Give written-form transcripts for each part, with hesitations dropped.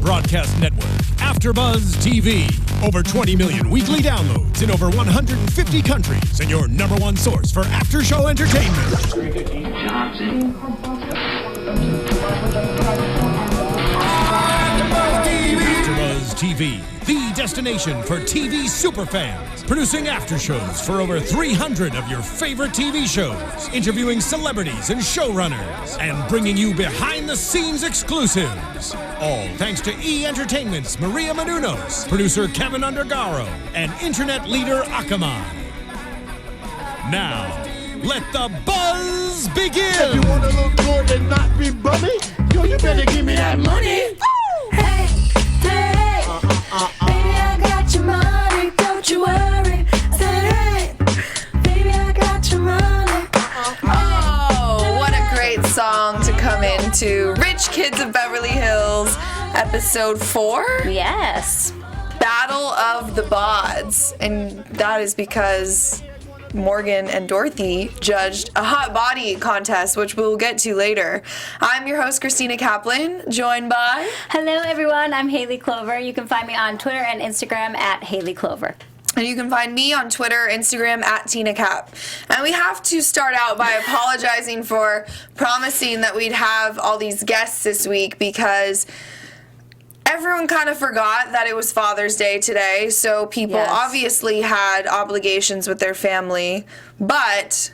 broadcast network, AfterBuzz TV. Over 20 million weekly downloads in over 150 countries, and your number one source for after-show entertainment. AfterBuzz TV, the destination for TV superfans, producing after-shows for over 300 of your favorite TV shows, interviewing celebrities and showrunners, and bringing you behind-the-scenes exclusives. All thanks to E! Entertainment's Maria Menounos, producer Kevin Undergaro, and internet leader Akamai. Now, let the buzz begin! If you wanna look good and not be bummy, yo, you better give me that money. Hey, hey, baby, I got your money, don't you worry. Say, hey, baby, I got your money. Oh, what a great song to come into Rich Kids of Beverly Hills, episode 4. Yes. Battle of the Bods. And that is because Morgan and Dorothy judged a hot body contest, which we'll get to later. I'm your host, Christina Kaplan, joined by... Hello, everyone. I'm Haley Clover. You can find me on Twitter and Instagram at Haley Clover. And you can find me on Twitter, Instagram, at Tina Cap. And we have to start out by apologizing for promising that we'd have all these guests this week because everyone kind of forgot that it was Father's Day today, so people obviously had obligations with their family, but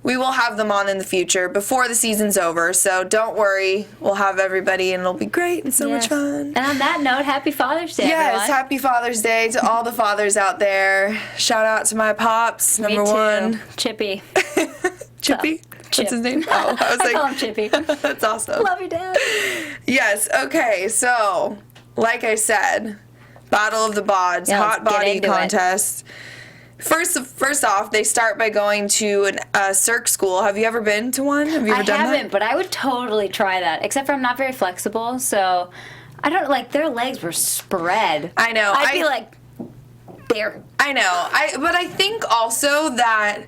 we will have them on in the future before the season's over, so don't worry, we'll have everybody and it'll be great and so much fun. And on that note, happy Father's Day, everyone. Yes, happy Father's Day to all the fathers out there. Shout out to my pops, number one. Chippy. Chippy? Chip. What's his name? Oh, I was I like, call him Chippy. That's awesome. Love you, Dad. Yes, okay, so, like I said, Battle of the Bods, Yeah, hot let's get body into contest. First off, they start by going to a Cirque school. Have you ever been to one? Have you ever done that? I haven't, but I would totally try that, except for I'm not very flexible, so I don't, like, their legs were spread. I know. I'd be like, there. I know. But I think also that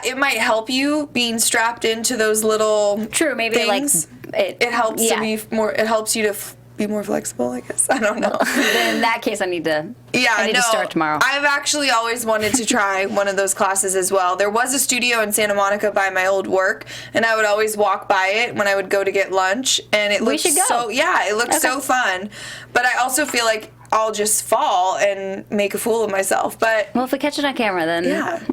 it might help you being strapped into those little True, maybe things. like It helps to be more. It helps you to be more flexible, I guess. I don't know. Then in that case, I need to start tomorrow. I've actually always wanted to try one of those classes as well. There was a studio in Santa Monica by my old work, and I would always walk by it when I would go to get lunch, and it looked it looked so fun. But I also feel like I'll just fall and make a fool of myself. But well, if we catch it on camera, then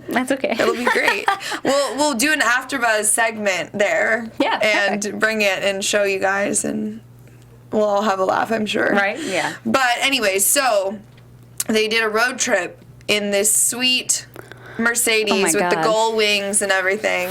that's okay. It'll be great. We'll do an AfterBuzz segment there, and bring it and show you guys, and we'll all have a laugh, I'm sure. Right? Yeah. But anyway, so they did a road trip in this sweet Mercedes with the gold wings and everything.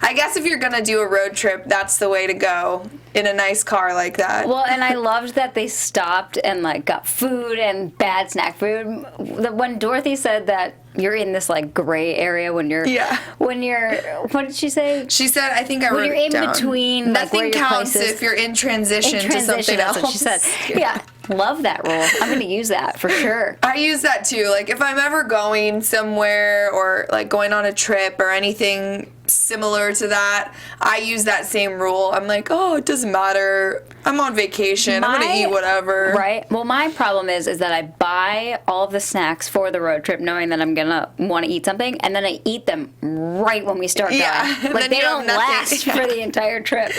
I guess if you're going to do a road trip, that's the way to go, in a nice car like that. Well, and I loved that they stopped and, like, got food and bad snack food. When Dorothy said that you're in this, like, gray area when you're... When you're... What did she say? She said, I think I wrote it down. When you're in between, like, nothing where your counts place is. if you're in transition to something that's else. What she said. Yeah. Love that rule. I'm going to use that for sure. I use that too. Like, if I'm ever going somewhere or, like, going on a trip or anything similar to that, I use that same rule. I'm like, oh, it doesn't matter. I'm on vacation. I'm going to eat whatever. Right. Well, my problem is that I buy all of the snacks for the road trip knowing that I'm going to want to eat something, and then I eat them right when we start going. Like, they don't last for the entire trip.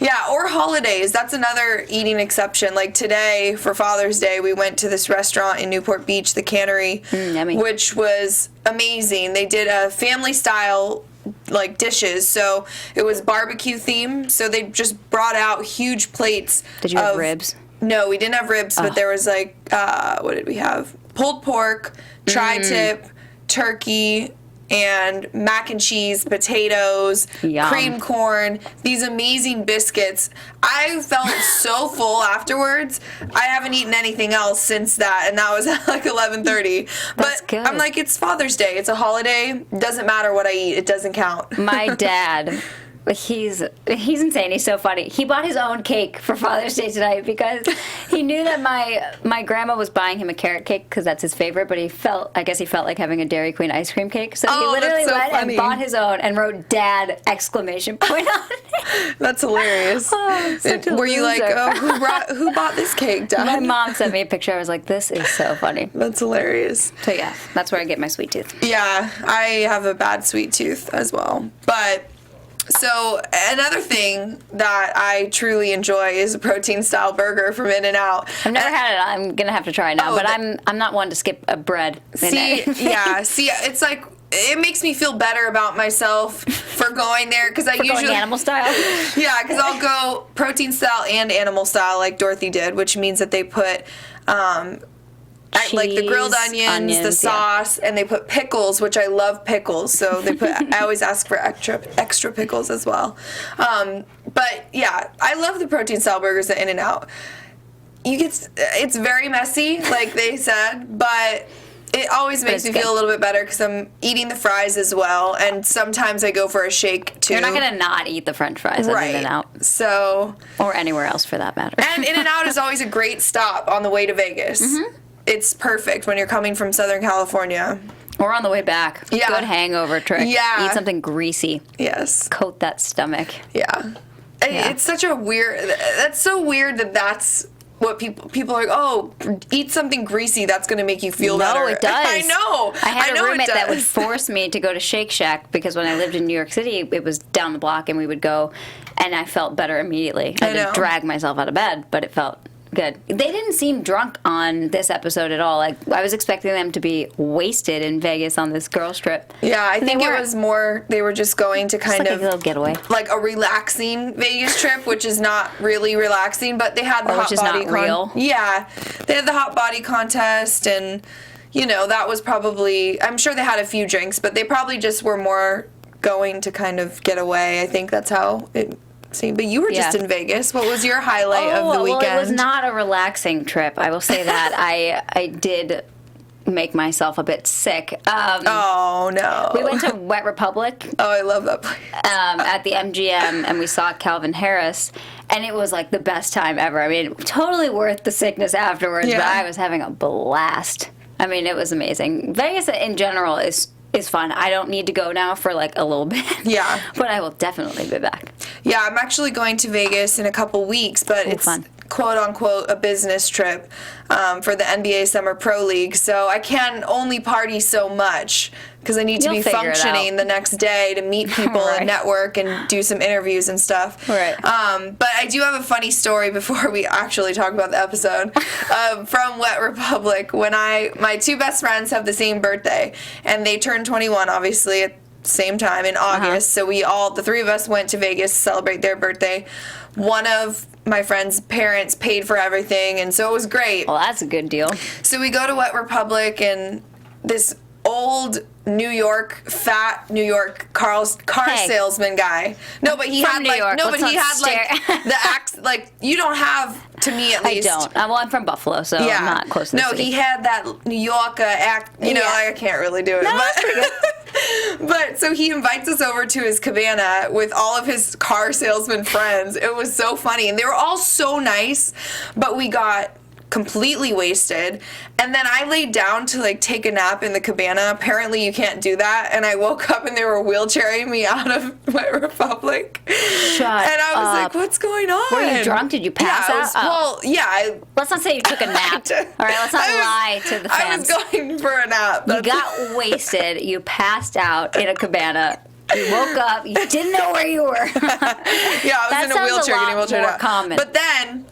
Yeah, or holidays. That's another eating exception. Like, today, for Father's Day, we went to this restaurant in Newport Beach, the Cannery, which was amazing. They did a family-style like dishes, so it was barbecue themed, so they just brought out huge plates. Did you have ribs? No, we didn't have ribs, but there was like what did we have? Pulled pork, tri-tip, turkey, and mac and cheese, potatoes, cream corn, these amazing biscuits. I felt so full afterwards. I haven't eaten anything else since that, and that was at like 11:30. But good. I'm like, it's Father's Day. It's a holiday. Doesn't matter what I eat. It doesn't count. My dad He's insane. He's so funny. He bought his own cake for Father's Day tonight because he knew that my grandma was buying him a carrot cake because that's his favorite. But I guess he felt like having a Dairy Queen ice cream cake. So he literally went and bought his own and wrote "Dad!" exclamation point on it. That's hilarious. Were you like, who bought this cake, Dad? My mom sent me a picture. I was like, this is so funny. That's hilarious. So yeah, that's where I get my sweet tooth. Yeah, I have a bad sweet tooth as well, but. So another thing that I truly enjoy is a protein-style burger from In-N-Out. I've never had it. I'm gonna have to try it now, but I'm not one to skip a bread. See, it's like it makes me feel better about myself for going there because I usually going animal style. Yeah, because I'll go protein style and animal style like Dorothy did, which means that they put. Like the grilled onions, the sauce, and they put pickles, which I love pickles. So they put. I always ask for extra pickles as well. But yeah, I love the protein style burgers at In-N-Out. It's very messy, like they said, but it always makes me feel a little bit better because I'm eating the fries as well, and sometimes I go for a shake too. You're not gonna not eat the French fries at In-N-Out, or anywhere else for that matter. And In-N-Out is always a great stop on the way to Vegas. Mm-hmm. It's perfect when you're coming from Southern California. Or on the way back. Yeah. Good hangover trick. Yeah. Eat something greasy. Yes. Coat that stomach. Yeah. It's such a weird... That's so weird that's what people are like, oh, eat something greasy. That's going to make you feel better. No, it does. I know. I had a roommate that would force me to go to Shake Shack because when I lived in New York City, it was down the block and we would go and I felt better immediately. I didn't drag myself out of bed, but it felt... good. They didn't seem drunk on this episode at all. Like I was expecting them to be wasted in Vegas on this girls trip. Yeah, I think it was more they were just going to kind of a little getaway, like a relaxing Vegas trip, which is not really relaxing. But they had the hot body real. Yeah, they had the hot body contest, and that was probably. I'm sure they had a few drinks, but they probably just were more going to kind of get away. I think that's how it. But you were just in Vegas. What was your highlight of the weekend? Well, it was not a relaxing trip. I will say that. I did make myself a bit sick. Oh, no. We went to Wet Republic. Oh, I love that place. At the MGM, and we saw Calvin Harris, and it was like the best time ever. I mean, totally worth the sickness afterwards, but I was having a blast. I mean, it was amazing. Vegas in general is fun. I don't need to go now for like a little bit. Yeah. But I will definitely be back. Yeah, I'm actually going to Vegas in a couple weeks, but it's fun. Quote unquote a business trip for the NBA Summer Pro League. So I can only party so much because I need to be functioning the next day to meet people and network and do some interviews and stuff. Right. But I do have a funny story before we actually talk about the episode from Wet Republic. When my two best friends have the same birthday, and they turned 21, obviously, at the same time in August. So the three of us went to Vegas to celebrate their birthday. One of my friend's parents paid for everything, and so it was great. Well, that's a good deal. So we go to Wet Republic, and this old fat New York car salesman guy. No, but he had New York. The act, like, you don't have, to me at least. I don't. Well, I'm from Buffalo, so I'm not close to the city. He had that New York act, I can't really do it. No, that's pretty good. But so he invites us over to his cabana with all of his car salesman friends. It was so funny, and they were all so nice, but we got completely wasted, and then I laid down to like take a nap in the cabana. Apparently you can't do that, and I woke up and they were wheelchairing me out of Wet Republic. Shut and I was up. like, what's going on? Were you drunk? Did you pass out? Let's not say you took a nap. All right, let's not lie to the fans. I was going for a nap. You got wasted, you passed out in a cabana. You woke up, you didn't know where you were. I was in a wheelchair getting wheelchaired out. Common. But then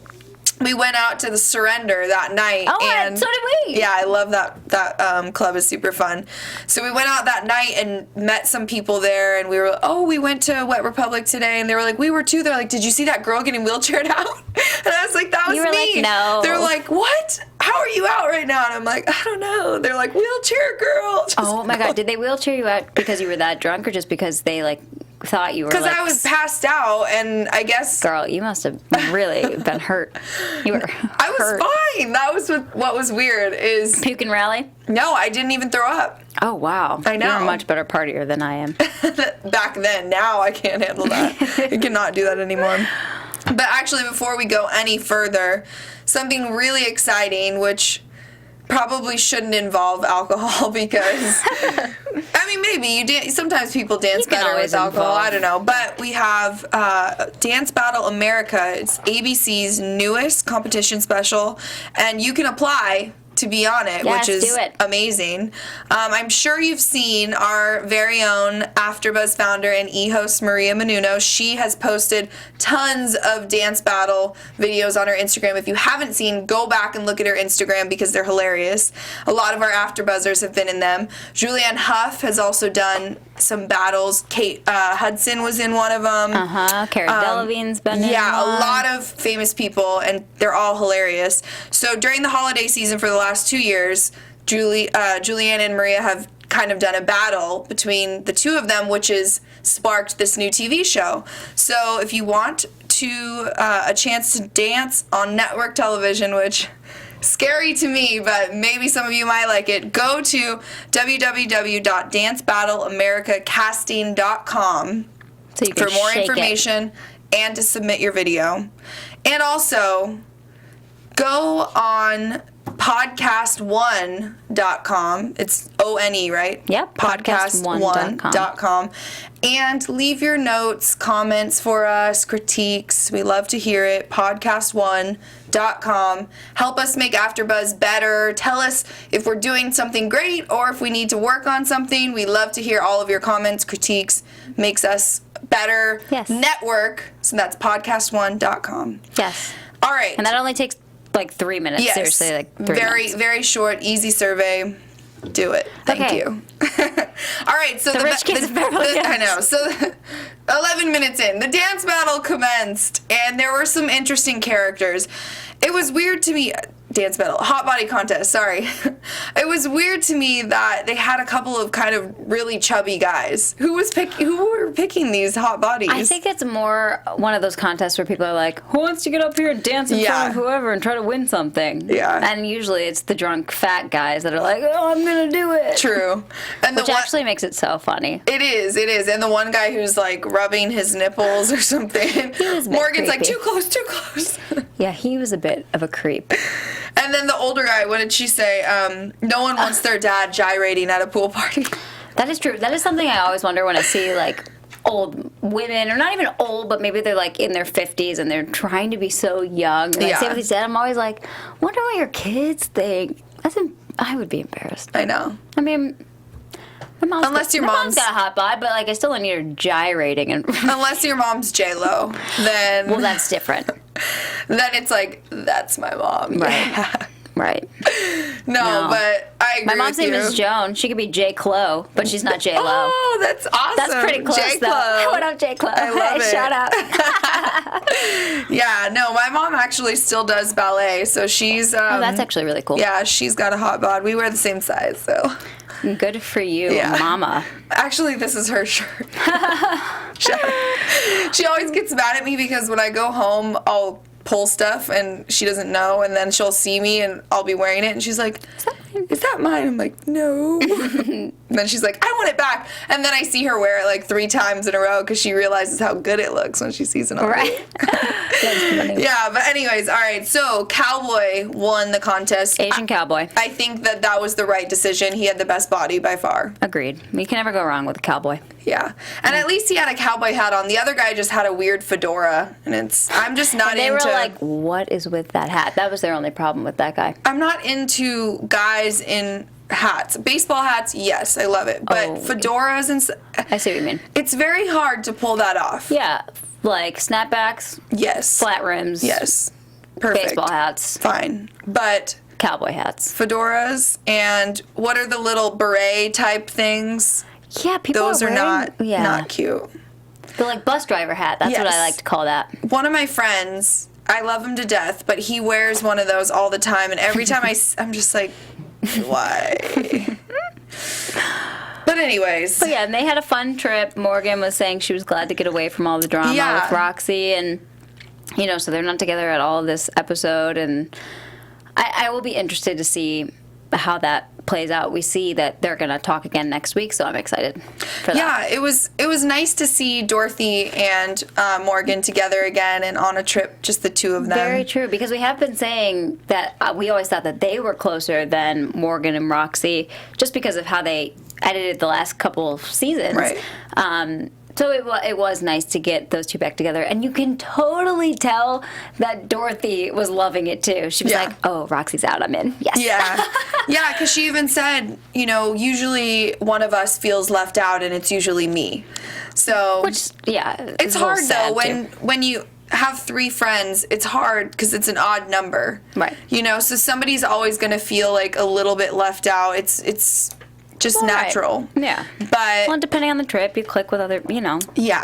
we went out to the Surrender that night. Oh, and so did we. Yeah, I love that club is super fun. So we went out that night and met some people there, and we were, we went to Wet Republic today, and they were like, we were too. They're like, did you see that girl getting wheelchaired out? And I was like, that was you were me. Like, no. They were like, what? How are you out right now? And I'm like, I don't know. They're like, wheelchair girl. Oh my God, did they wheelchair you out because you were that drunk, or just because they like thought you were Because I was passed out, and I guess... Girl, you must have really been hurt. You were I was hurt. fine. That was what was weird is... Puke and rally? No, I didn't even throw up. Oh, wow. I know. You're a much better partier than I am. Back then. Now I can't handle that. I cannot do that anymore. But actually, before we go any further, something really exciting, which probably shouldn't involve alcohol because, I mean, maybe. Sometimes people dance better with alcohol. I don't know. But we have Dance Battle America. It's ABC's newest competition special, and you can apply to be on it, Yes, which is do it. amazing. I'm sure you've seen our very own AfterBuzz founder and e-host Maria Menounos. She has posted tons of dance battle videos on her Instagram. If you haven't seen, go back and look at her Instagram because they're hilarious. A lot of our AfterBuzzers have been in them. Julianne Hough has also done some battles. Kate Hudson was in one of them. Cara Delevingne's been in Yeah, one. a lot of famous people, and they're all hilarious. So during the holiday season for the last 2 years, Julianne and Maria have kind of done a battle between the two of them, which has sparked this new TV show. So if you want to a chance to dance on network television, which scary to me, but maybe some of you might like it, go to www.dancebattleamericacasting.com So you can for more shake information and to submit your video. And also, go on podcast1.com. It's O-N-E, right? Yep, Podcast1.com. And leave your notes, comments for us, critiques. We love to hear it. Podcast1.com. Help us make AfterBuzz better. Tell us if we're doing something great or if we need to work on something. We love to hear all of your comments, critiques. Makes us better. Yes. Network. So that's podcast1.com. Yes. All right. And that only takes like 3 minutes. Yes. Seriously, like 3 very, minutes. very short, easy survey. Do it. Thank Okay. you. All right. So The Rich Kids of Beverly Hills. I know. So 11 minutes in, the dance battle commenced, and there were some interesting characters. It was weird to me. Dance battle, hot body contest. Sorry, it was weird to me that they had a couple of kind of really chubby guys. Who were picking these hot bodies? I think it's more one of those contests where people are like, who wants to get up here and dance in front of whoever and try to win something? Yeah. And usually it's the drunk fat guys that are like, oh, I'm going to do it. True. And Which actually makes it so funny. It is. And the one guy who's like rubbing his nipples or something. was a bit Morgan's like, creepy. too close. Yeah, he was a bit of a creep. And then the older guy, what did she say? No one wants their dad gyrating at a pool party. That is true. That is something I always wonder when I see like old women, or not even old, but maybe they're like in their 50s and they're trying to be so young. And I say what they said, I'm always like, wonder what your kids think. I would be embarrassed. I know. I mean, my mom's Your my mom's got a hot bod, but like I still don't need her gyrating. And Unless your mom's J-Lo, then well, that's different. then it's like, that's my mom. Right. Yeah. Right. No, but I agree My mom's with name you. is Joan. She could be J. Clo, but she's not J. Lo. Oh, that's awesome. That's pretty close, J-Clo. though. What up, J. Clo? I love it. Shout out. Yeah, no, my mom actually still does ballet, so she's... Oh, that's actually really cool. Yeah, she's got a hot bod. We wear the same size, so... Good for you, Yeah. mama. Actually, this is her shirt. She always gets mad at me because when I go home, I'll pull stuff and she doesn't know, and then she'll see me and I'll be wearing it and she's like, is that mine? I'm like, no. And then she's like, I want it back. And then I see her wear it like 3 times in a row because she realizes how good it looks when she sees it on me. Right. That's funny. Yeah, but anyways, all right. So Cowboy won the contest. Asian cowboy. I think that was the right decision. He had the best body by far. Agreed. You can never go wrong with a cowboy. Yeah. And at least he had a cowboy hat on. The other guy just had a weird fedora. And I'm just not And they into... were like, what is with that hat? That was their only problem with that guy. I'm not into guys in hats. Baseball hats, yes, I love it. But fedoras and... I see what you mean. It's very hard to pull that off. Yeah, like snapbacks, Yes. flat rims, Yes. Perfect. baseball hats, Fine. But cowboy hats. fedoras and what are the little beret type things? Yeah, people Those are wearing, not cute. The like bus driver hat. That's what Yes. I like to call that. One of my friends, I love him to death, but he wears one of those all the time, and every time I'm just like, why? But anyways. But yeah, and they had a fun trip. Morgan was saying she was glad to get away from all the drama with Roxy, and so they're not together at all this episode, and I will be interested to see how that plays out. We see that they're going to talk again next week, so I'm excited for that. Yeah, it was nice to see Dorothy and Morgan together again and on a trip, just the two of them. Very true, because we have been saying that we always thought that they were closer than Morgan and Roxy, just because of how they edited the last couple of seasons. Right. So it was nice to get those two back together. And you can totally tell that Dorothy was loving it, too. She was like, oh, Roxy's out, I'm in. Yes. Yeah. Yeah, because she even said, usually one of us feels left out, and it's usually me. So. Which, it's hard, though, when you have 3 friends, it's hard because it's an odd number. Right. So somebody's always going to feel like a little bit left out. It's just natural. Right. Yeah. But depending on the trip, you click with other, Yeah,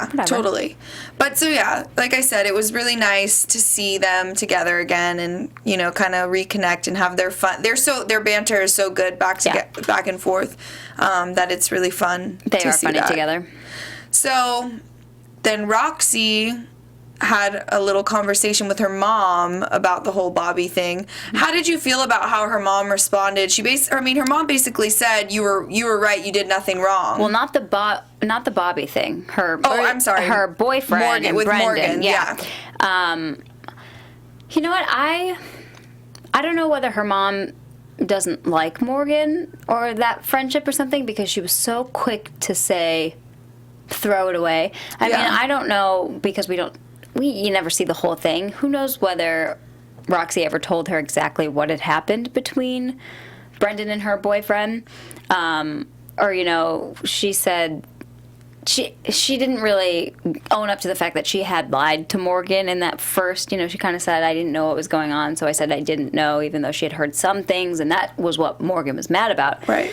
whatever. totally. But so like I said, it was really nice to see them together again and, kind of reconnect and have their fun. Their banter is so good back and forth that it's really fun They to are see funny that. together. So then Roxy had a little conversation with her mom about the whole Bobby thing. How did you feel about how her mom responded? Her mom basically said you were right, you did nothing wrong. Well, not the Bobby thing. I'm sorry. Her boyfriend Morgan, with Brendan. Morgan, yeah. You know what? I don't know whether her mom doesn't like Morgan or that friendship or something, because she was so quick to say, throw it away. I mean, I don't know, because you never see the whole thing. Who knows whether Roxy ever told her exactly what had happened between Brendan and her boyfriend. Or, she said she didn't really own up to the fact that she had lied to Morgan in that first, she kind of said, I didn't know what was going on, so I said I didn't know, even though she had heard some things, and that was what Morgan was mad about. Right.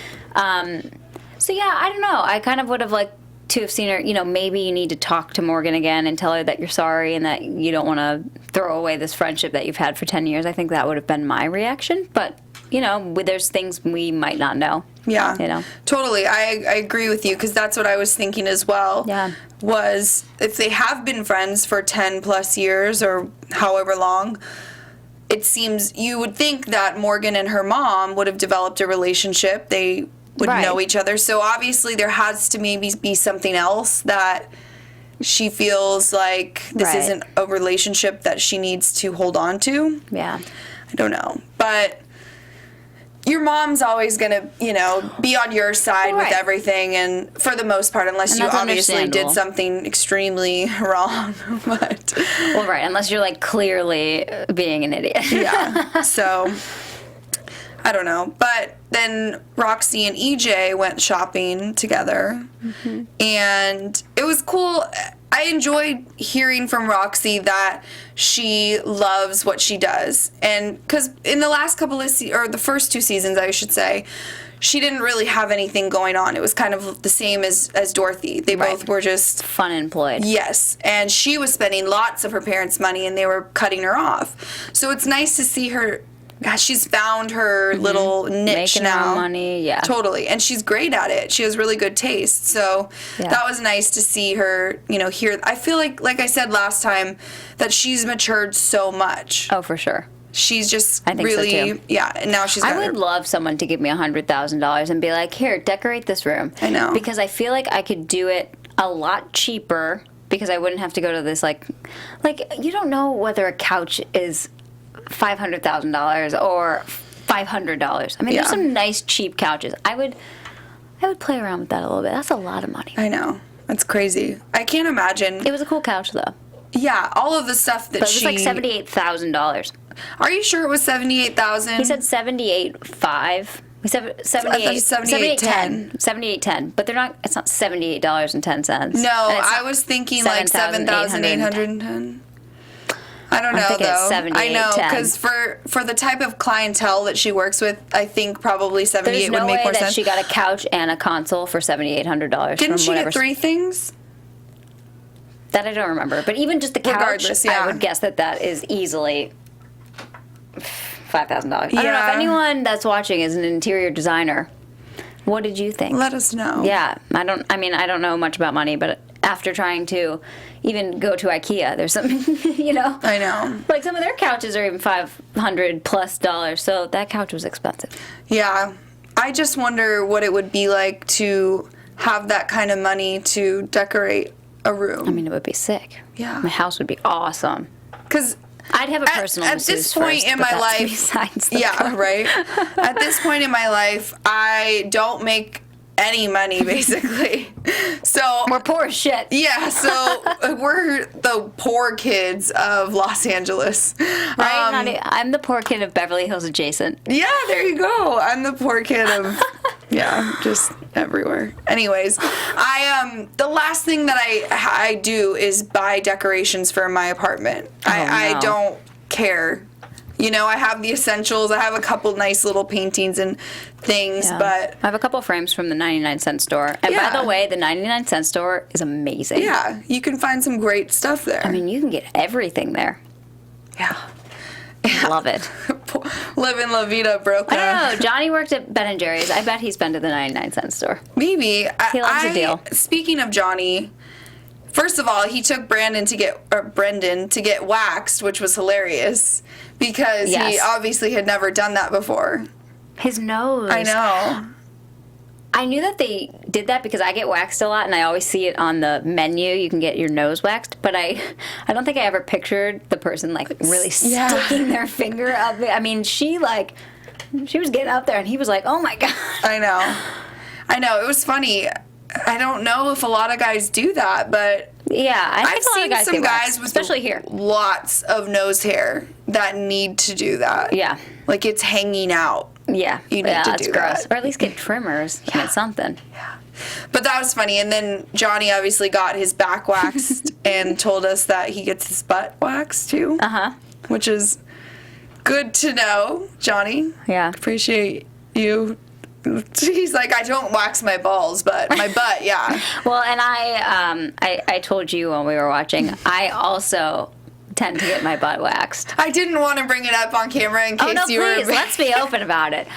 So, I don't know. I kind of would have liked to have seen her, maybe you need to talk to Morgan again and tell her that you're sorry and that you don't want to throw away this friendship that you've had for 10 years. I think that would have been my reaction. But, there's things we might not know. Yeah. Totally. I agree with you, because that's what I was thinking as well. Yeah. Was if they have been friends for 10 plus years or however long, it seems you would think that Morgan and her mom would have developed a relationship. They would know each other. So obviously there has to maybe be something else that she feels like this isn't a relationship that she needs to hold on to. Yeah. I don't know. But your mom's always going to, be on your side with everything, and for the most part, unless you obviously did something extremely wrong. But unless you're clearly being an idiot. Yeah. So I don't know. But then Roxy and EJ went shopping together, and it was cool. I enjoyed hearing from Roxy that she loves what she does, and because in the last couple of or the first 2 seasons, I should say, she didn't really have anything going on. It was kind of the same as Dorothy. They both were just fun and employed. Yes, and she was spending lots of her parents' money, and they were cutting her off. So it's nice to see her. She's found her little niche Making now. Her money, yeah. Totally. And she's great at it. She has really good taste. So that was nice to see her, here. I feel like I said last time, that she's matured so much. Oh, for sure. She's just I think really, so too. yeah, and now she's got I would love someone to give me $100,000 and be like, here, decorate this room. I know. Because I feel like I could do it a lot cheaper, because I wouldn't have to go to this, you don't know whether a couch is $500,000 or $500. I mean, there's some nice cheap couches. I would play around with that a little bit. That's a lot of money. I know. That's crazy. I can't imagine. It was a cool couch, though. Yeah, all of the stuff that but it was $78,000. Are you sure it was $78,000? He said $78,500. He said $78,10. But it's not $78.10. No, I was thinking like $7,810. I don't know, though. I know, because for the type of clientele that she works with, I think probably 78 would make more sense. There's no way that she got a couch and a console for $7,800. Didn't she get 3 things? That I don't remember. But even just the couch, I would guess that is easily $5,000. I don't know if anyone that's watching is an interior designer. What did you think? Let us know. Yeah, I don't know much about money, but after trying to even go to IKEA, there's some, I know. Like some of their couches are even $500+, so that couch was expensive. Yeah. I just wonder what it would be like to have that kind of money to decorate a room. I mean, it would be sick. Yeah. My house would be awesome. Because I'd have a personal at this point in my life, right? At this point in my life, I don't make any money basically. So we're poor as shit. Yeah, so we're the poor kids of Los Angeles. Right? I'm the poor kid of Beverly Hills adjacent. Yeah, there you go. I'm the poor kid of just everywhere. Anyways, the last thing that I do is buy decorations for my apartment. I don't care. I have the essentials. I have a couple nice little paintings and things, but I have a couple frames from the 99-cent store. And by the way, the 99-cent store is amazing. Yeah, you can find some great stuff there. I mean, you can get everything there. Yeah. Love it. Living La Vida Broca. I don't know. Johnny worked at Ben & Jerry's. I bet he's been to the 99-cent store. Maybe. He loves a deal. Speaking of Johnny, first of all, he took Brendan to get waxed, which was hilarious because he obviously had never done that before. His nose. I know. I knew that they did that because I get waxed a lot, and I always see it on the menu. You can get your nose waxed, but I don't think I ever pictured the person really sticking their finger up. I mean, she was getting up there, and he was like, "Oh my god!" I know. It was funny. I don't know if a lot of guys do that, but yeah, I've seen some guys with especially here, lots of nose hair that need to do that. Yeah, like it's hanging out. Yeah, you need to do gross. that, or at least get trimmers. Yeah, it's something. Yeah, but that was funny. And then Johnny obviously got his back waxed and told us that he gets his butt waxed too. Which is good to know, Johnny. Yeah, appreciate you. He's like, I don't wax my balls, but my butt, yeah. Well, and I told you when we were watching, I also tend to get my butt waxed. I didn't want to bring it up on camera in case you were... please, let's be open about it.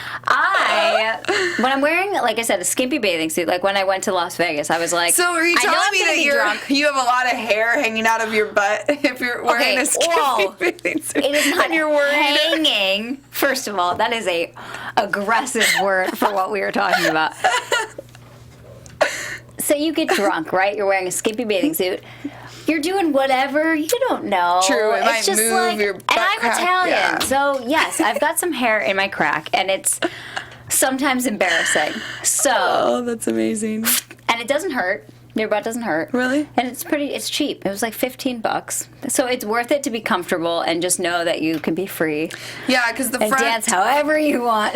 When I'm wearing, like I said, a skimpy bathing suit, like when I went to Las Vegas, I was like, so are you telling me that you have a lot of hair hanging out of your butt if you're wearing a skimpy bathing suit? It is not and you're worried. Hanging. First of all, that is a aggressive word for what we were talking about. So you get drunk, right? You're wearing a skimpy bathing suit. You're doing whatever, you don't know. True, it might move your butt and I'm crack, Italian, so yes, I've got some hair in my crack, and it's sometimes embarrassing. So, oh, that's amazing. And it doesn't hurt. Your butt doesn't hurt. Really? And it's cheap. It was like $15. So it's worth it to be comfortable and just know that you can be free. Yeah, because the front... dance however you want.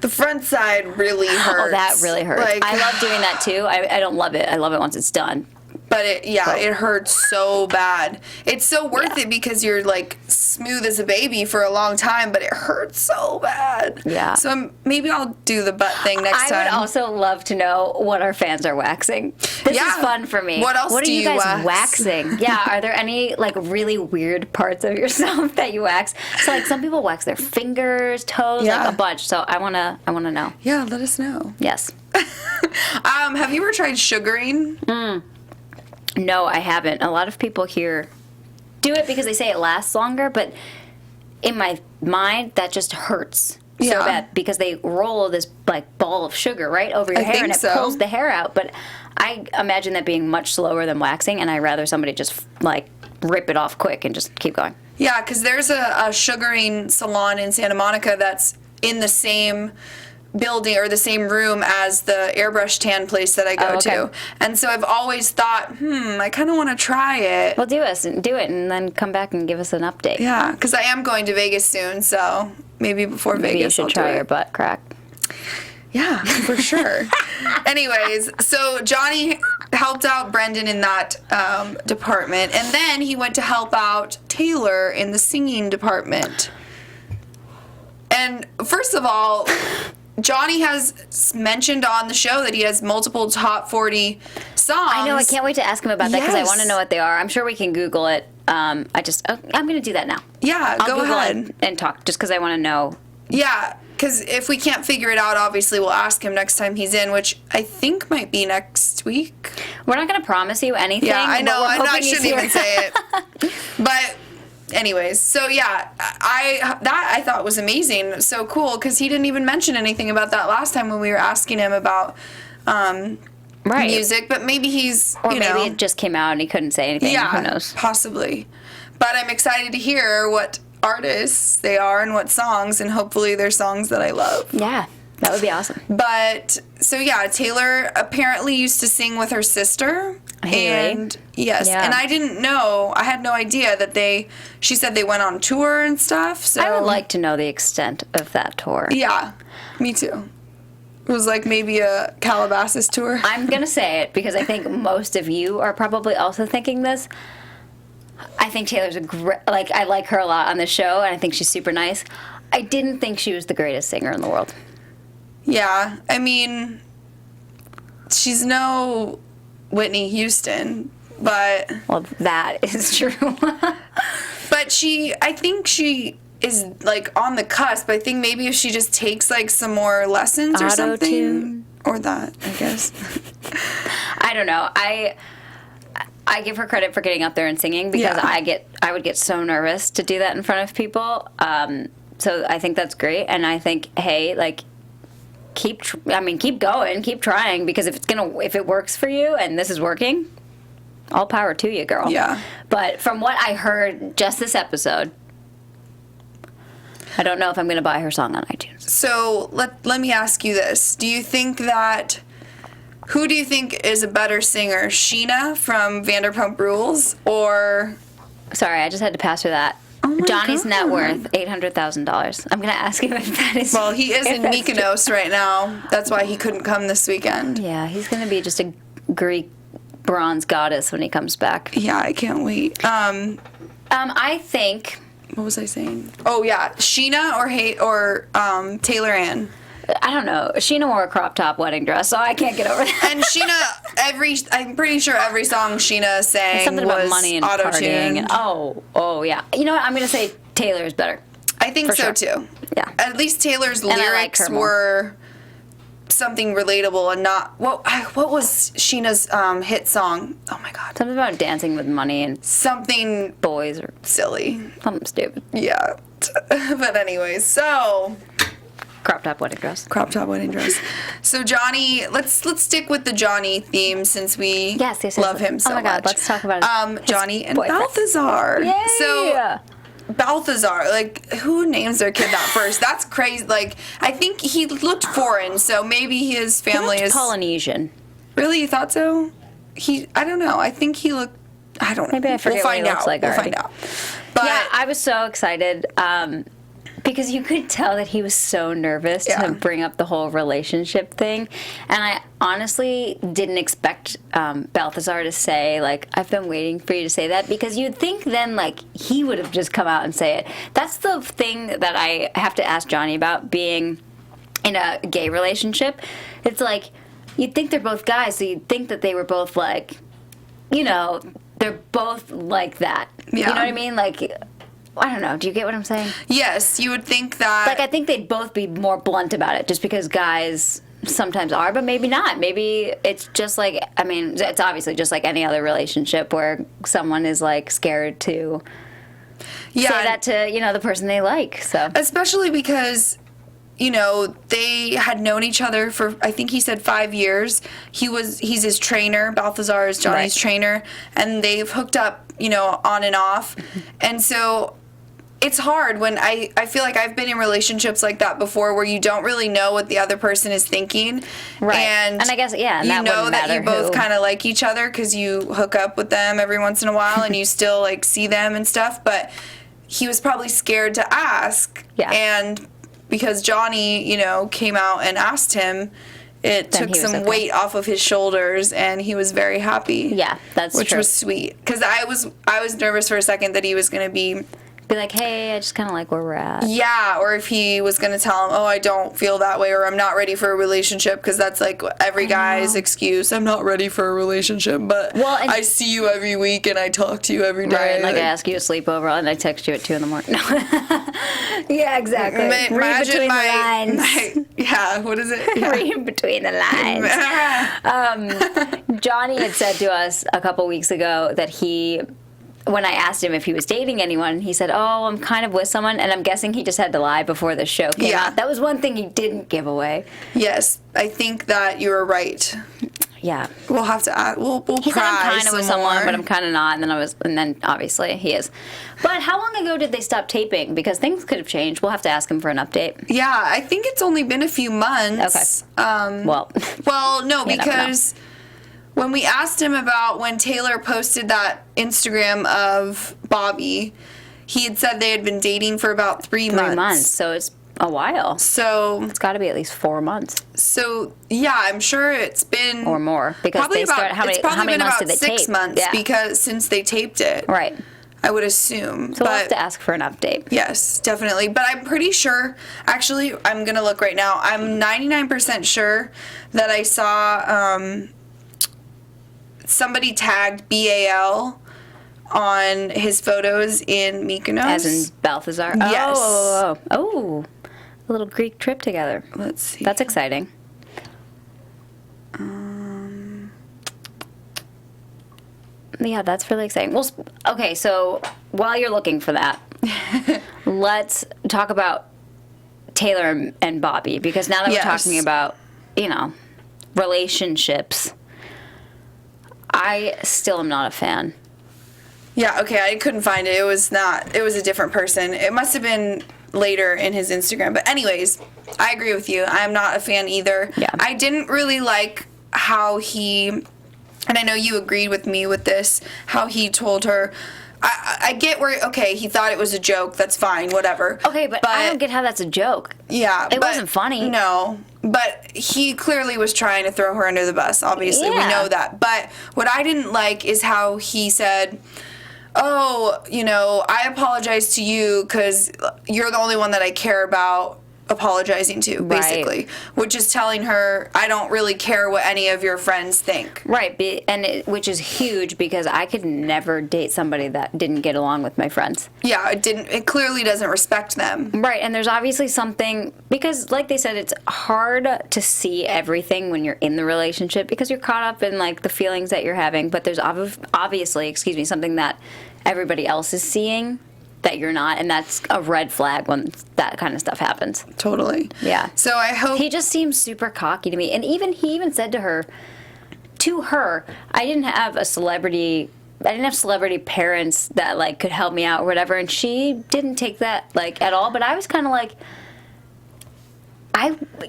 The front side really hurts. Oh, that really hurts. I love doing that too. I don't love it. I love it once it's done. But it hurts so bad. It's so worth it because you're like smooth as a baby for a long time, but it hurts so bad. Yeah. So maybe I'll do the butt thing next time. I would also love to know what our fans are waxing. This is fun for me. What else do you wax? guys waxing? Yeah. Are there any like really weird parts of yourself that you wax? So like some people wax their fingers, toes, like a bunch. So I wanna know. Yeah, let us know. Yes. Have you ever tried sugaring? No, I haven't. A lot of people here do it because they say it lasts longer, but in my mind, that just hurts so bad because they roll this like ball of sugar right over your hair and it pulls the hair out. But I imagine that being much slower than waxing, and I'd rather somebody just like rip it off quick and just keep going. Yeah, because there's a sugaring salon in Santa Monica that's in the same building or the same room as the airbrush tan place that I go to. And so I've always thought, I kind of want to try it. Well, do it and then come back and give us an update. Yeah, because I am going to Vegas soon, so maybe before Vegas you should try your butt crack. Yeah, for sure. Anyways, so Johnny helped out Brendan in that department, and then he went to help out Taylor in the singing department. And first of all, Johnny has mentioned on the show that he has multiple top 40 songs. I know. I can't wait to ask him about that because I want to know what they are. I'm sure we can Google it. I'm going to do that now. Yeah, I'll Google ahead. And talk just because I want to know. Yeah, because if we can't figure it out, obviously we'll ask him next time he's in, which I think might be next week. We're not going to promise you anything. Yeah, I know. I shouldn't even say it. But anyways, so yeah, I thought was amazing. So cool, because he didn't even mention anything about that last time when we were asking him about music. But maybe he's, or maybe it just came out and he couldn't say anything. Yeah, who knows? Possibly. But I'm excited to hear what artists they are and what songs, and hopefully they're songs that I love. Yeah, that would be awesome. But so yeah, Taylor apparently used to sing with her sister. Haley. And yes, Yeah. and I didn't know, I had no idea that she said they went on tour and stuff. So I would like to know the extent of that tour. Yeah, me too. It was like maybe a Calabasas tour. I'm going to say it because I think most of you are probably also thinking this. I think Taylor's I like her a lot on the show, and I think she's super nice. I didn't think she was the greatest singer in the world. Yeah, I mean, she's no Whitney Houston, but... Well, that is true. But I think she is, like, on the cusp. I think maybe if she just takes, like, some more lessons or something. Or that, I guess. I don't know. I give her credit for getting up there and singing because I would get so nervous to do that in front of people. So I think that's great, and I think, hey, like, keep going, keep trying, because if it works for you and this is working, all power to you, girl. Yeah. But from what I heard just this episode, I don't know if I'm going to buy her song on iTunes. So let me ask you this: who do you think is a better singer, Sheena from Vanderpump Rules, or... Sorry, I just had to pass her that. Oh my Johnny's God. net worth, $800,000. I'm going to ask him if that is... Well, he is in Mykonos right now. That's why he couldn't come this weekend. Yeah, he's going to be just a Greek bronze goddess when he comes back. Yeah, I can't wait. I think... What was I saying? Oh, yeah. Sheena or Taylor Ann? I don't know. Sheena wore a crop top wedding dress, so I can't get over that. And Sheena, I'm pretty sure every song Sheena sang Something was about money and partying. And, oh, yeah. You know what? I'm going to say Taylor is better. I think For so, sure. too. Yeah. At least Taylor's And I like lyrics her more. were something relatable and not... What was Sheena's hit song? Oh, my God. Something about dancing with money and Something boys or silly. something stupid. Yeah. But anyways, so... Crop top wedding dress. Crop top wedding dress. So Johnny, let's stick with the Johnny theme since we Yes. love him so much. Oh my God, let's talk about it. Johnny and boyfriend. Balthazar. Yay! So Balthazar, like, who names their kid that first? That's crazy. Like, I think he looked foreign, so maybe his family He looked is Polynesian. Really, you thought so? I don't know. I think he looked. I don't know. Maybe I forget what he looks like We'll already. find out. But Yeah, I was so excited because you could tell that he was so nervous to bring up the whole relationship thing. And I honestly didn't expect Balthazar to say, like, I've been waiting for you to say that, because you'd think then, like, he would have just come out and say it. That's the thing that I have to ask Johnny about being in a gay relationship. It's like, you'd think they're both guys, so you'd think that they were both, like, you know, they're both like that. Yeah. You know what I mean? Like, I don't know. Do you get what I'm saying? yes, you would think that. Like, I think they'd both be more blunt about it, just because guys sometimes are, but maybe not. Maybe it's just like, I mean, it's obviously just like any other relationship where someone is, like, scared to say that to, you know, the person they like. So especially because, you know, they had known each other for, I think he said 5 years. He's his trainer. Balthazar is Johnny's trainer, and they've hooked up, you know, on and off. And so it's hard when I feel like I've been in relationships like that before, where you don't really know what the other person is thinking. Right. And I guess, yeah, and you that know wouldn't that you matter both who. kind of like each other because you hook up with them every once in a while and you still, like, see them and stuff. But he was probably scared to ask. Yeah. And because Johnny, you know, came out and asked him, it Then took he was some okay. weight off of his shoulders, and he was very happy. Yeah, that's which true. was sweet. Because I was nervous for a second that he was going to be Be like, hey, I just kind of like where we're at. Yeah, or if he was going to tell him, oh, I don't feel that way, or I'm not ready for a relationship, because that's like every guy's excuse. I'm not ready for a relationship, but I see you every week and I talk to you every day. Right, like I ask you to sleep over and I text you at 2 a.m. No. Yeah, exactly. Read between the lines. Yeah, what is it? Yeah. Read between the lines. Johnny had said to us a couple weeks ago that when I asked him if he was dating anyone, he said, oh, I'm kind of with someone, and I'm guessing he just had to lie before the show came out. That was one thing he didn't give away. Yes, I think that you were right. Yeah. We'll have to add, we'll he said I'm kind of with someone, more. But I'm kind of not, and then obviously he is. But how long ago did they stop taping? Because things could have changed. We'll have to ask him for an update. Yeah, I think it's only been a few months. Okay. Well, no, because when we asked him about when Taylor posted that Instagram of Bobby, he had said they had been dating for about 3 months. 3 months, so it's a while. So it's got to be at least 4 months. So yeah, I'm sure it's been or more because probably they start. How many months did they tape? 6 months because since they taped it, right? I would assume. So we'll have to ask for an update. Yes, definitely. But I'm pretty sure. Actually, I'm gonna look right now. I'm 99% sure that I saw. Somebody tagged BAL on his photos in Mykonos. As in Balthazar? Yes. Oh, a little Greek trip together. Let's see. That's exciting. Yeah, that's really exciting. Well, okay, so while you're looking for that, let's talk about Taylor and Bobby, because now that we're talking about, relationships, I still am not a fan. Yeah, okay, I couldn't find it. It was a different person. It must have been later in his Instagram. But anyways, I agree with you. I'm not a fan either. Yeah. I didn't really like how he, and I know you agreed with me with this, how he told her, I get where, okay, he thought it was a joke. That's fine, whatever. Okay, but I don't get how that's a joke. Yeah. It wasn't funny. No. But he clearly was trying to throw her under the bus, obviously. Yeah. We know that. But what I didn't like is how he said, oh, I apologize to you because you're the only one that I care about apologizing to, basically. Right. Which is telling her, I don't really care what any of your friends think. Right, which is huge because I could never date somebody that didn't get along with my friends. Yeah, it clearly doesn't respect them. Right, and there's obviously something, because like they said, it's hard to see everything when you're in the relationship because you're caught up in like the feelings that you're having, but there's obviously, something that everybody else is seeing that you're not, and that's a red flag when that kind of stuff happens. Totally. Yeah. So I hope... He just seems super cocky to me. And he even said to her, I didn't have celebrity parents that, like, could help me out or whatever, and she didn't take that, like, at all. But I was kind of like,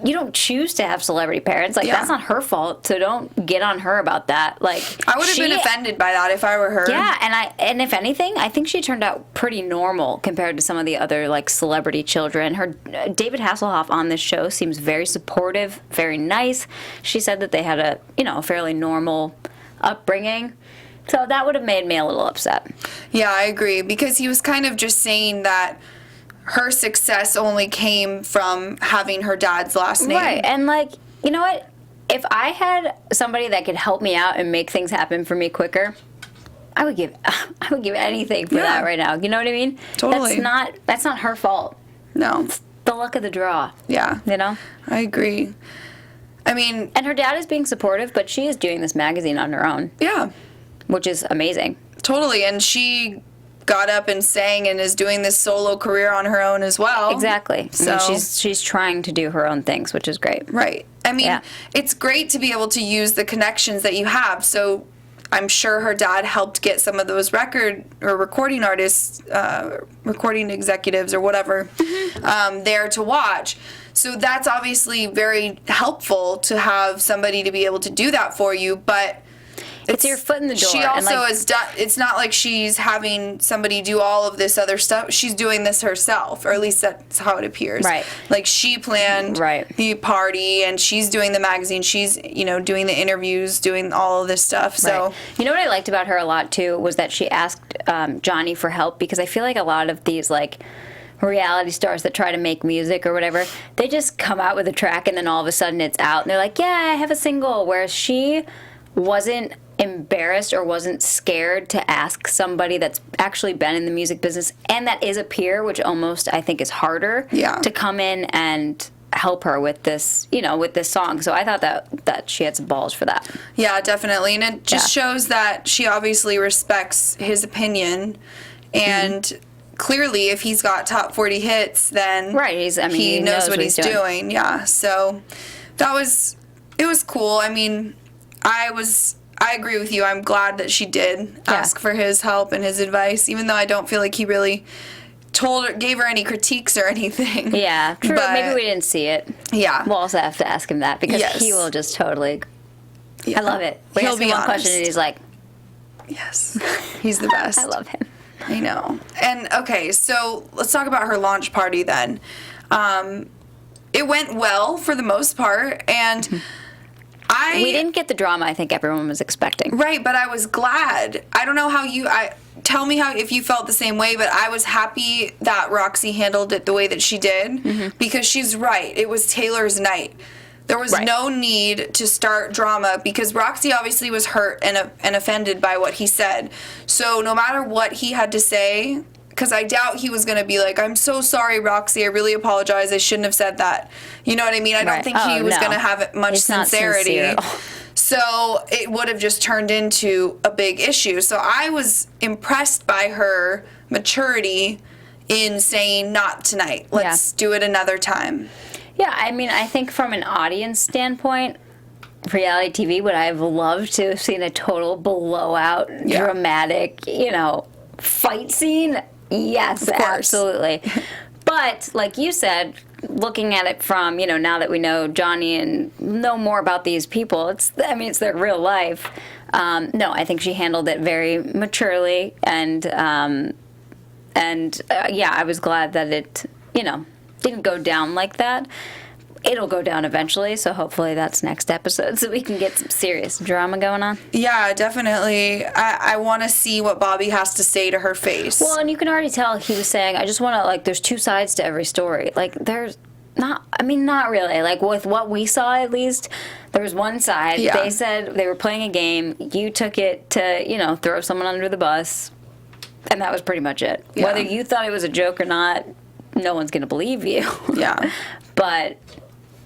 you don't choose to have celebrity parents. Like, that's not her fault, so don't get on her about that. Like, I would have been offended by that if I were her. Yeah, and if anything, I think she turned out pretty normal compared to some of the other, like, celebrity children. David Hasselhoff on this show seems very supportive, very nice. She said that they had a fairly normal upbringing. So that would have made me a little upset. Yeah, I agree, because he was kind of just saying that her success only came from having her dad's last name. Right, and like, you know what? If I had somebody that could help me out and make things happen for me quicker, I would give anything for that right now. You know what I mean? Totally. That's not her fault. No. It's the luck of the draw. Yeah. I agree. I mean... And her dad is being supportive, but she is doing this magazine on her own. Yeah. Which is amazing. Totally, and she got up and sang and is doing this solo career on her own as well. Exactly. So I mean, she's trying to do her own things, which is great. Right. I mean, It's great to be able to use the connections that you have. So I'm sure her dad helped get some of those recording artists, recording executives or whatever, there to watch. So that's obviously very helpful to have somebody to be able to do that for you, but... It's your foot in the door. She also has done. It's not like she's having somebody do all of this other stuff. She's doing this herself, or at least that's how it appears. Right. Like she planned the party, and she's doing the magazine. She's doing the interviews, doing all of this stuff. So you know what I liked about her a lot too was that she asked Johnny for help, because I feel like a lot of these like reality stars that try to make music or whatever, they just come out with a track and then all of a sudden it's out and they're like, yeah, I have a single. Whereas she wasn't embarrassed or wasn't scared to ask somebody that's actually been in the music business and that is a peer, which almost I think is harder to come in and help her with this, with this song. So I thought that she had some balls for that. Yeah, definitely. And it just shows that she obviously respects his opinion. And clearly, if he's got top 40 hits, then he knows what he's doing. Yeah. So it was cool. I mean, I agree with you. I'm glad that she did ask for his help and his advice, even though I don't feel like he really gave her any critiques or anything. Yeah, true. But maybe we didn't see it. Yeah. We'll also have to ask him that because he will just totally. Yeah. I love it. We ask him one question and he's like, yes, he's the best. I love him. I know. And okay, so let's talk about her launch party then. It went well for the most part, and we didn't get the drama I think everyone was expecting. Right, but I was glad. I don't know how tell me if you felt the same way, but I was happy that Roxy handled it the way that she did, because she's right. It was Taylor's night. There was no need to start drama because Roxy obviously was hurt and offended by what he said. So no matter what he had to say, because I doubt he was going to be like, I'm so sorry, Roxy, I really apologize, I shouldn't have said that. You know what I mean? I don't think he was going to have much sincerity. So it would have just turned into a big issue. So I was impressed by her maturity in saying, not tonight. Let's do it another time. Yeah, I mean, I think from an audience standpoint, reality TV, would I have loved to have seen a total blowout, dramatic, fight scene? Yes, absolutely. But, like you said, looking at it from, now that we know Johnny and know more about these people, it's their real life. No, I think she handled it very maturely, and I was glad that it, didn't go down like that. It'll go down eventually, so hopefully that's next episode so we can get some serious drama going on. Yeah, definitely. I want to see what Bobby has to say to her face. Well, and you can already tell he was saying, I just want to, there's two sides to every story. There's not really. With what we saw, at least, there was one side. Yeah. They said they were playing a game. You took it to, throw someone under the bus, and that was pretty much it. Yeah. Whether you thought it was a joke or not, no one's going to believe you. Yeah. But,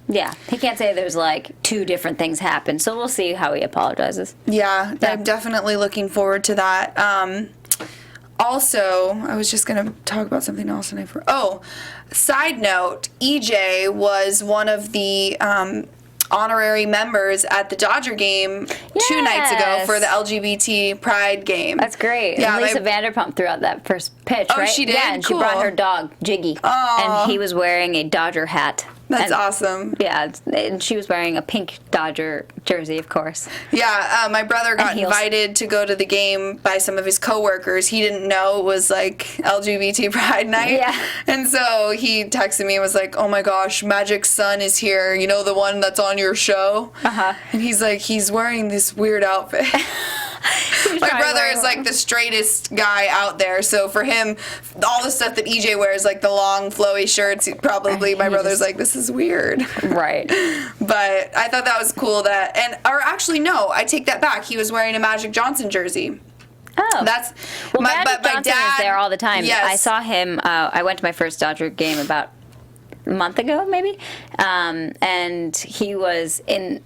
yeah, he can't say there's, two different things happen. So we'll see how he apologizes. Yeah, I'm definitely looking forward to that. Also, I was just going to talk about something else. Side note, EJ was one of the honorary members at the Dodger game 2 nights ago for the LGBT Pride game. That's great. Yeah, and Lisa Vanderpump threw out that first pitch, right? Oh, she did? Yeah, and cool. She brought her dog, Jiggy. Oh. And he was wearing a Dodger hat. That's awesome. Yeah, and she was wearing a pink Dodger jersey, of course. Yeah, my brother got invited to go to the game by some of his coworkers. He didn't know it was LGBT Pride night. Yeah. And so he texted me and was like, oh my gosh, Magic's son is here. The one that's on your show? Uh-huh. And he's wearing this weird outfit. My brother is the straightest guy out there, so for him, all the stuff that EJ wears, the long flowy shirts, my brother's this is weird. Right. But I thought that was cool I take that back. He was wearing a Magic Johnson jersey. Oh. My Johnson is there all the time. Yes. I saw him, I went to my first Dodger game about a month ago, maybe, and he was in,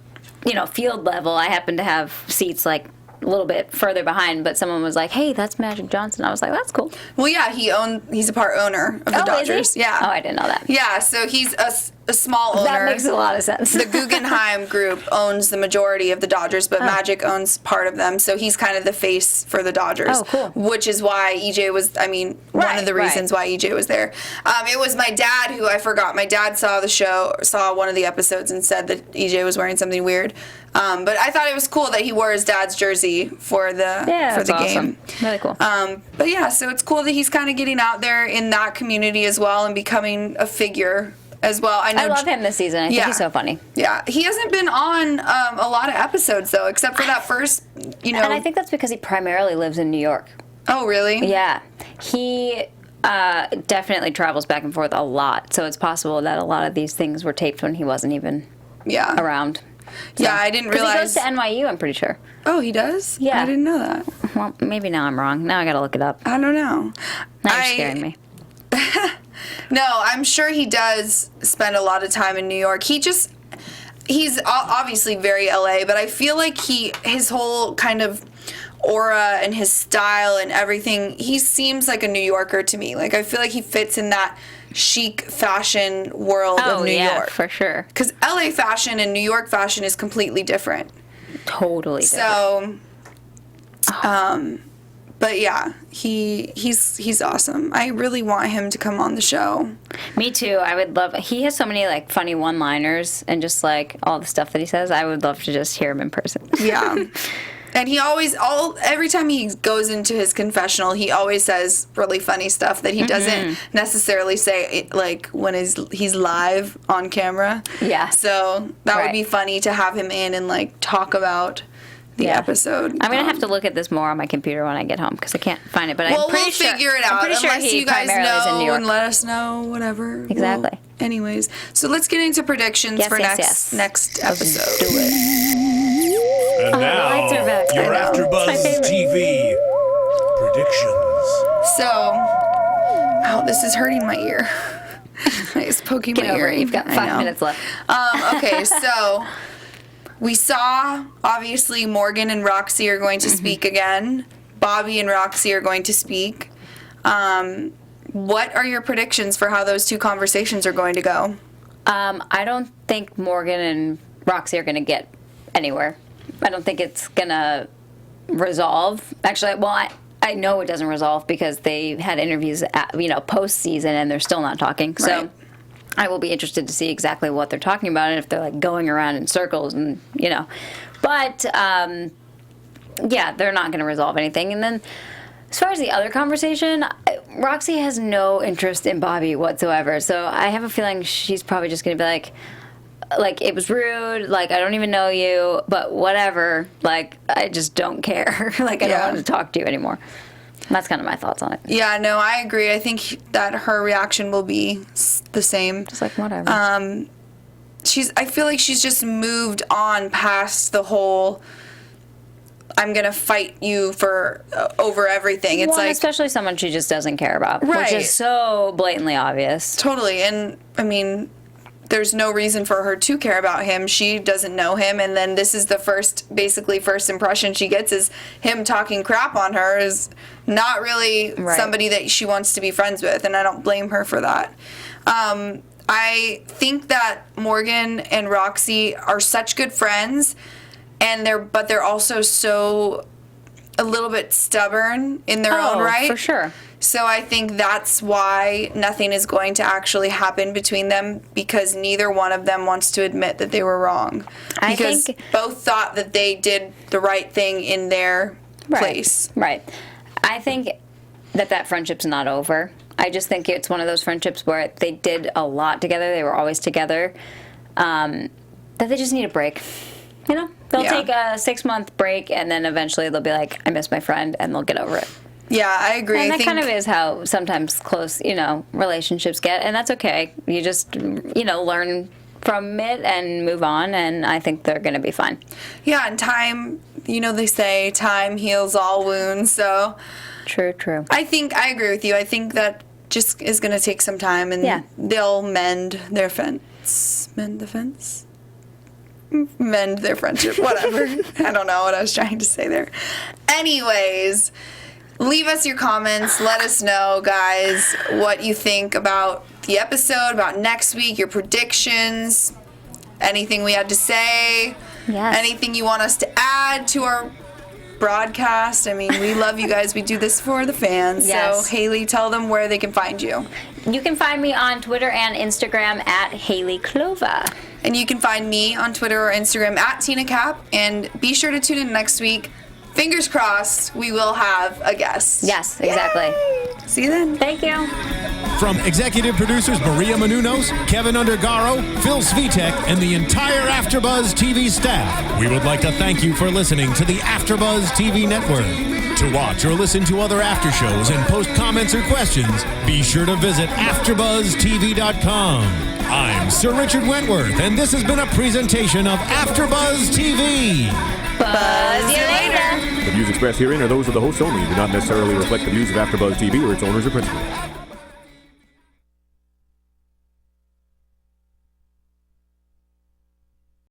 field level. I happened to have seats a little bit further behind, but someone was like, hey, that's Magic Johnson. I was like, that's cool. Well, yeah, he's a part owner of the Dodgers. Is he? Yeah. Oh, I didn't know that. Yeah, so he's a small owner. That makes a lot of sense. The Guggenheim Group owns the majority of the Dodgers, but Magic owns part of them, so he's kind of the face for the Dodgers. Oh, cool. Which is why EJ was, one of the reasons why EJ was there. It was my dad who I forgot. My dad saw one of the episodes and said that EJ was wearing something weird. But I thought it was cool that he wore his dad's jersey for the game. Really cool. But yeah, so it's cool that he's kind of getting out there in that community as well and becoming a figure as well. I love him this season. I think he's so funny. Yeah, he hasn't been on a lot of episodes though, except for that first, And I think that's because he primarily lives in New York. Oh, really? Yeah. He definitely travels back and forth a lot, so it's possible that a lot of these things were taped when he wasn't even around. So, yeah, I didn't realize. He goes to NYU, I'm pretty sure. Oh, he does? Yeah. I didn't know that. Well, maybe now I'm wrong. Now I gotta look it up. I don't know. Now you're scaring me. No, I'm sure he does spend a lot of time in New York. He's obviously very LA, but I feel like his whole kind of aura and his style and everything, he seems like a New Yorker to me. Like, I feel like he fits in that chic fashion world of New York. For sure. Because LA fashion and New York fashion is completely different. Totally different. So, but yeah, he's awesome. I really want him to come on the show. Me too. I would love. He has so many like funny one-liners and just like all the stuff that he says. I would love to just hear him in person. Yeah. And he always, every time he goes into his confessional, he always says really funny stuff that he doesn't necessarily say, like, when he's live on camera. Yeah. So that would be funny to have him in and, like, talk about the episode. I'm going to have to look at this more on my computer when I get home because I can't find it. But we'll we'll figure it out. I'm pretty sure unless you guys know and let us know, whatever. Exactly. Well, anyways, so let's get into predictions for next episode. Do it. And now, lights are back. your AfterBuzz TV predictions. So, this is hurting my ear. It's poking my ear. You've got 5 minutes left. Okay, so we saw, obviously, Morgan and Roxy are going to speak again. Bobby and Roxy are going to speak. What are your predictions for how those two conversations are going to go? I don't think Morgan and Roxy are going to get anywhere. I don't think it's going to resolve. Actually, well, I know it doesn't resolve because they had interviews post-season and they're still not talking. So Right. I will be interested to see exactly what they're talking about and if they're like going around in circles and, But, yeah, they're not going to resolve anything. And then as far as the other conversation, Roxy has no interest in Bobby whatsoever. So I have a feeling she's probably just going to be like, it was rude, like, I don't even know you, but whatever, like, I just don't care. Like, I don't want to talk to you anymore. That's kind of my thoughts on it. Yeah, no, I agree. I think that her reaction will be the same. Just like, whatever. I feel like she's just moved on past the whole, I'm going to fight you for over everything. It's like, especially someone she just doesn't care about, right. Which is so blatantly obvious. Totally. And, I mean, there's no reason for her to care about him. She doesn't know him, and then this is the first impression she gets is him talking crap on her, is not really somebody that she wants to be friends with, and I don't blame her for that. I think that Morgan and Roxy are such good friends, and they're also so a little bit stubborn in their own right. For sure. So I think that's why nothing is going to actually happen between them, because neither one of them wants to admit that they were wrong. Because both thought that they did the right thing in their place. Right. I think that friendship's not over. I just think it's one of those friendships where they did a lot together. They were always together. That they just need a break. They'll take a 6-month break, and then eventually they'll be like, I miss my friend, and they'll get over it. Yeah, I agree. And that kind of is how sometimes close, relationships get, and that's okay. You just, learn from it and move on, and I think they're going to be fine. Yeah, and time, they say time heals all wounds, so. True. I agree with you. I think that just is going to take some time, and they'll mend their fence. Mend the fence? Mend their friendship, whatever. I don't know what I was trying to say there. Anyways, leave us your comments. Let us know, guys, what you think about the episode, about next week, your predictions, anything we had to say, anything you want us to add to our broadcast. I mean, we love you guys. We do this for the fans. Yes. So, Haley, tell them where they can find you. You can find me on Twitter and Instagram at Haley Clova. And you can find me on Twitter or Instagram at Tina Cap. And be sure to tune in next week. Fingers crossed, we will have a guest. Yes, exactly. Yay! See you then. Thank you. From executive producers Maria Menounos, Kevin Undergaro, Phil Svitek, and the entire AfterBuzz TV staff, we would like to thank you for listening to the AfterBuzz TV network. To watch or listen to other after shows and post comments or questions, be sure to visit AfterBuzzTV.com. I'm Sir Richard Wentworth, and this has been a presentation of AfterBuzz TV. Buzz you later. The views expressed herein are those of the hosts only and do not necessarily reflect the views of AfterBuzz TV or its owners or principals.